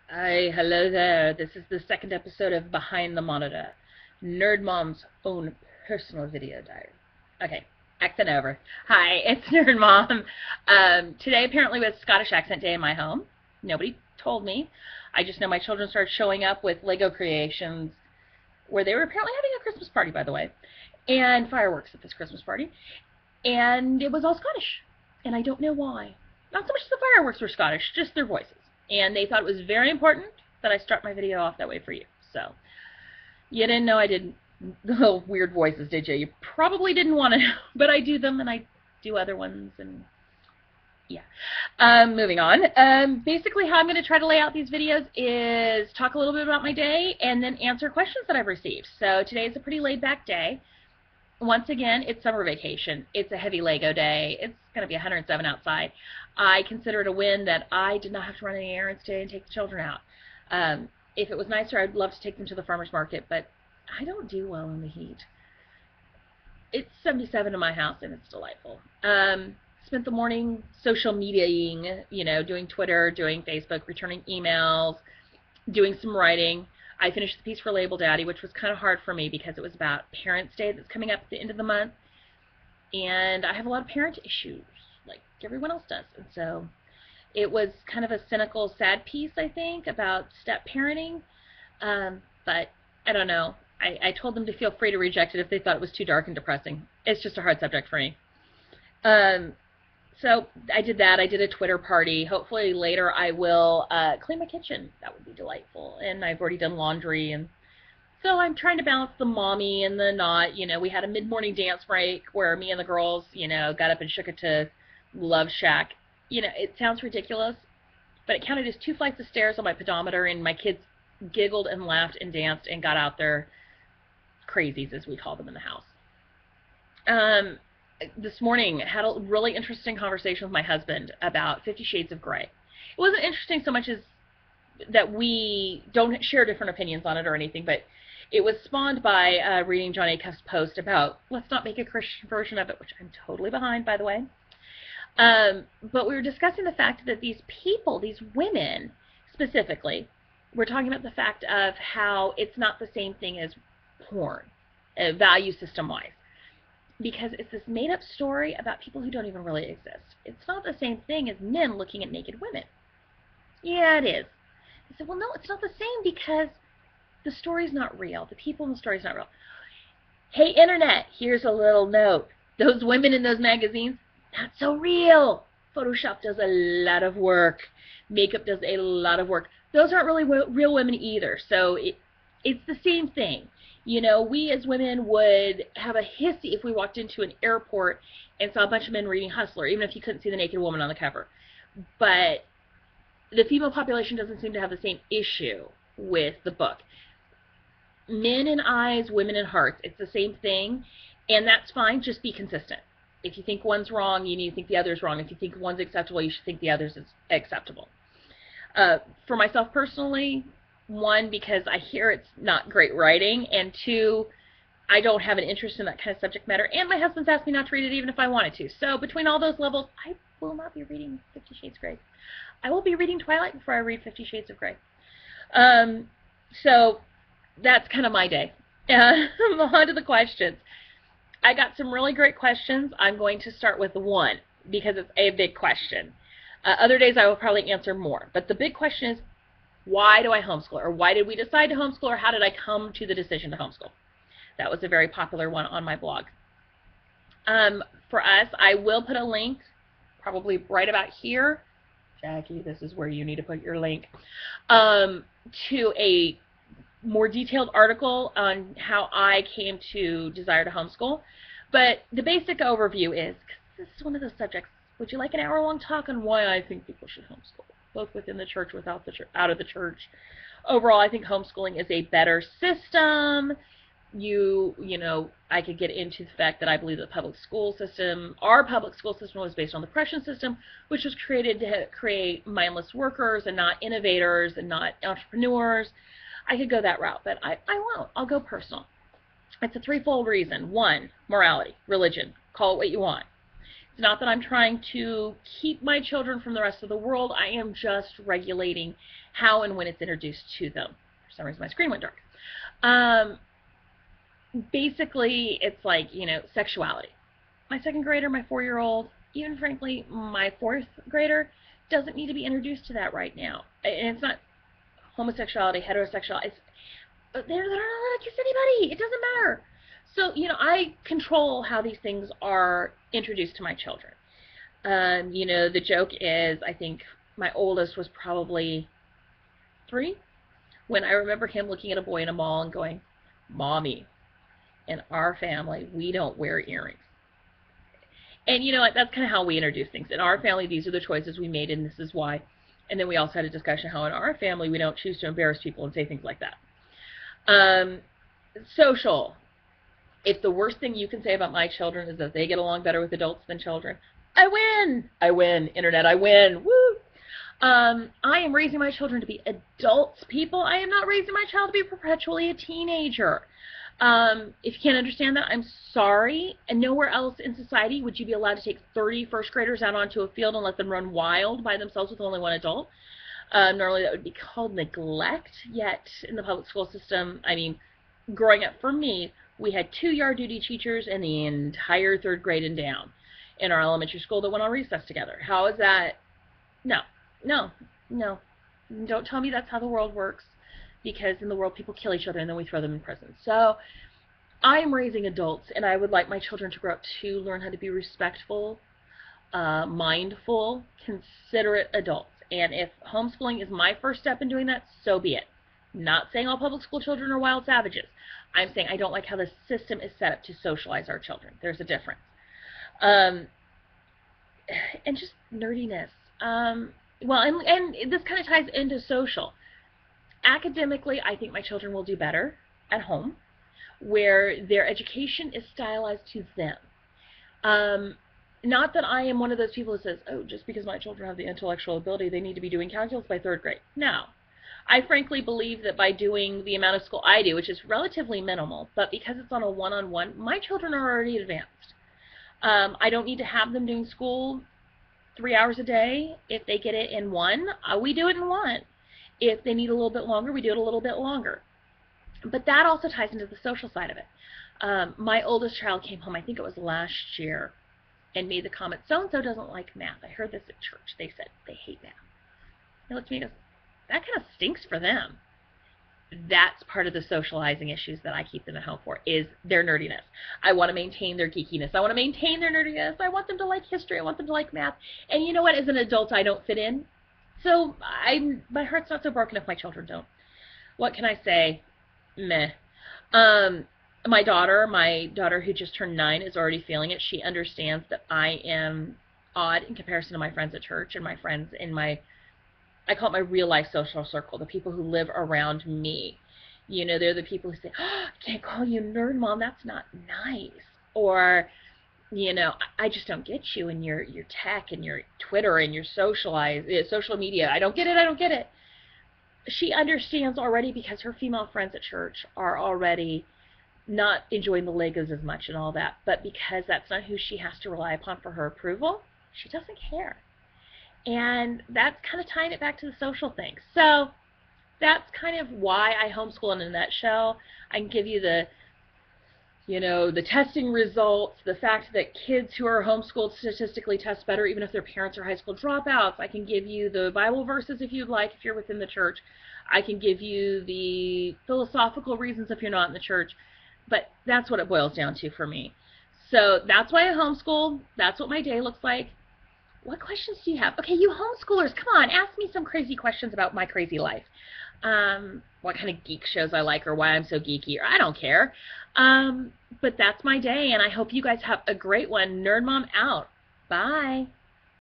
Hi, hello there. This is the second episode of Behind the Monitor, Nerd Mom's own personal video diary. Okay, accent over. Hi, it's Nerd Mom. Today apparently was Scottish accent day in my home. Nobody told me. I just know my children started showing up with Lego creations where they were apparently having a Christmas party, by the way, and fireworks at this Christmas party. And it was all Scottish. And I don't know why. Not so much the fireworks were Scottish, just their voices. And they thought it was very important that I start my video off that way for you. So, you didn't know I did the little weird voices, did you? You probably didn't want to know, but I do them and I do other ones and yeah. Moving on. Basically how I'm going to try to lay out these videos is talk a little bit about my day and then answer questions that I've received. So today is a pretty laid back day. Once again, it's summer vacation. It's a heavy Lego day. It's going to be 107 outside. I consider it a win that I did not have to run any errands today and take the children out. If it was nicer, I'd love to take them to the farmer's market, but I don't do well in the heat. It's 77 in my house, and it's delightful. Spent the morning social mediaing, doing Twitter, doing Facebook, returning emails, doing some writing. I finished the piece for Label Daddy, which was kind of hard for me because it was about Parents' Day that's coming up at the end of the month. And I have a lot of parent issues, like everyone else does. And so it was kind of a cynical, sad piece, I think, about step-parenting. But I don't know. I told them to feel free to reject it if they thought it was too dark and depressing. It's just a hard subject for me. So I did that. I did a Twitter party. Hopefully later I will clean my kitchen. That would be delightful. And I've already done laundry. And so I'm trying to balance the mommy and the not. We had a mid-morning dance break where me and the girls, got up and shook it to Love Shack. It sounds ridiculous, but it counted as 2 flights of stairs on my pedometer, and my kids giggled and laughed and danced and got out their crazies, as we call them in the house. This morning had a really interesting conversation with my husband about 50 Shades of Grey. It wasn't interesting so much as that we don't share different opinions on it or anything, but it was spawned by reading John Acuff's post about let's not make a Christian version of it, which I'm totally behind, by the way. But we were discussing the fact that these people, these women specifically, we're talking about the fact of how it's not the same thing as porn, value system-wise. Because it's this made-up story about people who don't even really exist. It's not the same thing as men looking at naked women. Yeah, it is. I said, well, no, it's not the same because the story's not real. The people in the story's not real. Hey, Internet, here's a little note. Those women in those magazines, not so real. Photoshop does a lot of work. Makeup does a lot of work. Those aren't really real women either. So it's the same thing. We as women would have a hissy if we walked into an airport and saw a bunch of men reading Hustler, even if you couldn't see the naked woman on the cover. But the female population doesn't seem to have the same issue with the book. Men in eyes, women in hearts. It's the same thing, and that's fine. Just be consistent. If you think one's wrong, you need to think the other's wrong. If you think one's acceptable, you should think the other's is acceptable. For myself personally, 1, because I hear it's not great writing, and 2, I don't have an interest in that kind of subject matter, and my husband's asked me not to read it even if I wanted to. So between all those levels, I will not be reading 50 Shades of Grey. I will be reading Twilight before I read 50 Shades of Grey. So that's kind of my day. On to the questions. I got some really great questions. I'm going to start with 1 because it's a big question. Other days I will probably answer more, but the big question is, why do I homeschool? Or why did we decide to homeschool? Or how did I come to the decision to homeschool? That was a very popular one on my blog. For us, I will put a link, probably right about here. Jackie, this is where you need to put your link. To a more detailed article on how I came to desire to homeschool. But the basic overview is, because this is one of those subjects, would you like an hour-long talk on why I think people should homeschool? Both within the church, without the church, out of the church. Overall, I think homeschooling is a better system. I could get into the fact that I believe that our public school system was based on the Prussian system, which was created to create mindless workers and not innovators and not entrepreneurs. I could go that route, but I won't. I'll go personal. It's a threefold reason. 1, morality, religion. Call it what you want. It's not that I'm trying to keep my children from the rest of the world. I am just regulating how and when it's introduced to them. For some reason, my screen went dark. Basically, it's like, you know, sexuality. My second grader, my 4-year-old, even frankly, my 4th grader doesn't need to be introduced to that right now. And it's not homosexuality, heterosexuality. They're not allowed to kiss anybody. It doesn't matter. So, you know, I control how these things are introduced to my children. You know, the joke is, I think my oldest was probably 3 when I remember him looking at a boy in a mall and going, "Mommy, in our family, we don't wear earrings." And, you know, that's kind of how we introduce things. In our family, these are the choices we made, and this is why. And then we also had a discussion how in our family we don't choose to embarrass people and say things like that. Social. If the worst thing you can say about my children is that they get along better with adults than children, I win. I win. Internet, I win. Woo! I am raising my children to be adults, people. I am not raising my child to be perpetually a teenager. If you can't understand that, I'm sorry. And nowhere else in society would you be allowed to take 30 first graders out onto a field and let them run wild by themselves with only one adult. Normally that would be called neglect, yet in the public school system, I mean, growing up for me, we had 2 yard duty teachers and the entire 3rd grade and down in our elementary school that went on recess together. How is that? No, no, no. Don't tell me that's how the world works, because in the world people kill each other and then we throw them in prison. So I am raising adults, and I would like my children to grow up to learn how to be respectful, mindful, considerate adults. And if homeschooling is my first step in doing that, so be it. Not saying all public school children are wild savages. I'm saying I don't like how the system is set up to socialize our children. There's a difference. And just nerdiness. Well, and this kind of ties into social. Academically, I think my children will do better at home, where their education is stylized to them. Not that I am one of those people who says, oh, just because my children have the intellectual ability, they need to be doing calculus by 3rd grade. No. I frankly believe that by doing the amount of school I do, which is relatively minimal, but because it's on a one-on-one, my children are already advanced. I don't need to have them doing school 3 hours a day. If they get it in 1, we do it in 1. If they need a little bit longer, we do it a little bit longer. But that also ties into the social side of it. My oldest child came home, I think it was last year, and made the comment, so-and-so doesn't like math. I heard this at church. They said they hate math. He looked at me and goes, that kind of stinks for them. That's part of the socializing issues that I keep them at home for, is their nerdiness. I want to maintain their geekiness. I want to maintain their nerdiness. I want them to like history. I want them to like math. And you know what? As an adult, I don't fit in. So my heart's not so broken if my children don't. What can I say? Meh. My daughter who just turned 9 is already feeling it. She understands that I am odd in comparison to my friends at church and my friends in my, I call it my real life social circle, the people who live around me. You know, they're the people who say, oh, I can't call you nerd mom, that's not nice. Or, you know, I just don't get you and your tech and your Twitter and your social media. I don't get it, I don't get it. She understands already because her female friends at church are already not enjoying the Legos as much and all that. But because that's not who she has to rely upon for her approval, she doesn't care. And that's kind of tying it back to the social thing. So that's kind of why I homeschool in a nutshell. I can give you the, you know, the testing results, the fact that kids who are homeschooled statistically test better even if their parents are high school dropouts. I can give you the Bible verses if you'd like, if you're within the church. I can give you the philosophical reasons if you're not in the church. But that's what it boils down to for me. So that's why I homeschool. That's what my day looks like. What questions do you have? Okay, you homeschoolers, come on, ask me some crazy questions about my crazy life. What kind of geek shows I like or why I'm so geeky, or I don't care. But that's my day, and I hope you guys have a great one. Nerd Mom out. Bye.